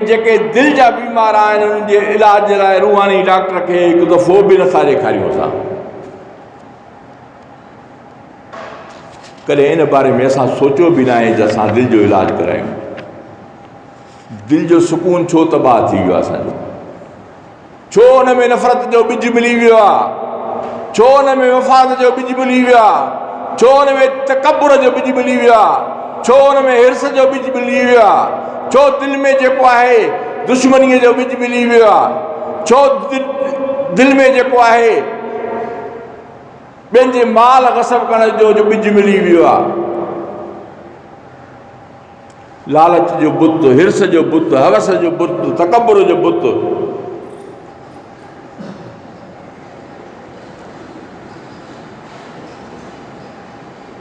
जेके दिल जा बीमार आहिनि उन्हनि जे इलाज जे लाइ रूहानी डॉक्टर खे हिकु दफ़ो बि नथा ॾेखारियूं असां। कॾहिं इन बारे में असां सोचियो बि न आहे त असां दिलि जो इलाजु करायूं। दिलि जो सुकून छो तबाह थी वियो आहे असांजो? छो हुन में नफ़रत जो ॿिज मिली वियो आहे? छो हुन में वफ़ाद जो ॿिज मिली वियो आहे? छो हुन में तकबुर जो ॿिज मिली वियो आहे? छो हुन में हिर्स जो ॿिज मिली वियो आहे? छो दिलि में जेको आहे दुश्मनीअ जो ॿिज मिली वियो आहे? छो दिलि में जेको आहे ॿियनि जे माल ग़सब करण जो ॿिज मिली वियो आहे? लालच जो बुत, हिर्स जो बुत, हवस जो बुत, तकबुर जो बुत।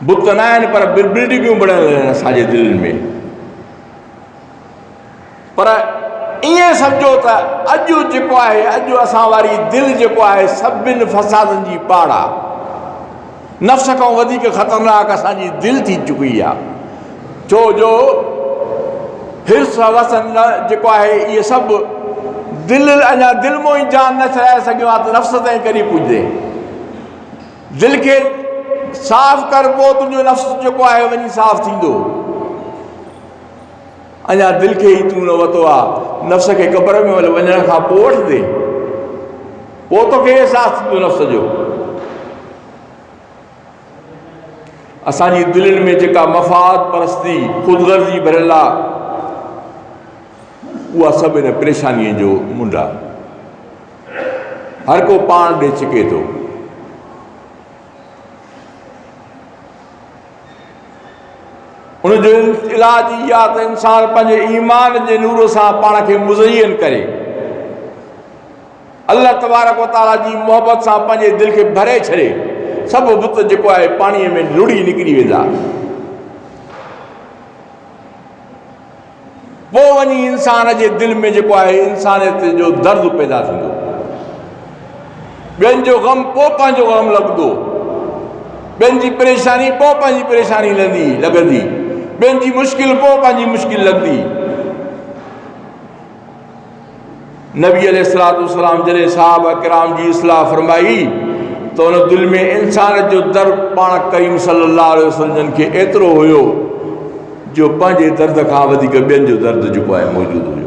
बुत न आहिनि पर बिल्डिंगूं बणियल आहिनि असांजे दिलि में। पर ईअं सम्झो त अॼु जेको आहे, अॼु असां वारी दिलि जेको आहे सभिनि फ़सादनि जी पाड़ आहे। नफ़्स खां वधीक ख़तरनाक असांजी दिलि थी चुकी आहे। छो जो हिर्स हवस जेको आहे इहे सभु दिलि अञा दिलि मां ई जान न छॾाए सघियो आहे त नफ़्स ताईं कॾहिं पुॼे। दिलि खे साफ़ कर, पोइ तुंहिंजो नफ़्स जेको आहे वञी साफ़ थींदो। अञा दिलि खे ई तूं न वरितो आहे। नफ़्स खे क़बर में वञण खां पोइ वठंदे, पोइ तोखे अहसासु थींदो नफ़्स जो। असांजी दिलनि में जेका मफ़ाद परस्ती, ख़ुदगर्ज़ी भरियल आहे, उहा सभु इन परेशानीअ जो मुंड आहे। हर को पाण ॾे छिके थो। उनजो इलाज इहा त इंसान पंहिंजे ईमान जे नूर सां पाण खे मुज़य्यन करे, अल्लाह तबारक व तआला जी मोहबत सां पंहिंजे दिलि खे भरे छॾे। सभु बुत जेको आहे पाणीअ में लुड़ी निकिरी वेंदा। पोइ वञी इंसान जे दिलि में जेको आहे इंसानियत जो दर्द पैदा थींदो। ॿियनि जो ग़म पोइ पंहिंजो ग़म लॻंदो। ॿियनि जी परेशानी पोइ पंहिंजी परेशानी लॻंदी। ॿियनि जी मुश्किल पोइ पंहिंजी मुश्किल लॻंदी। नबी अलैहिस्सलाम जॾहिं सहाबा किराम जी इस्लाह फरमाई त उन दिलि में इंसान जो दर्द पाण करीम सल्लल्लाहु अलैहि वसल्लम खे एतिरो हुयो जो पंहिंजे दर्द खां वधीक ॿियनि जो दर्द जेको आहे मौजूदु हुयो।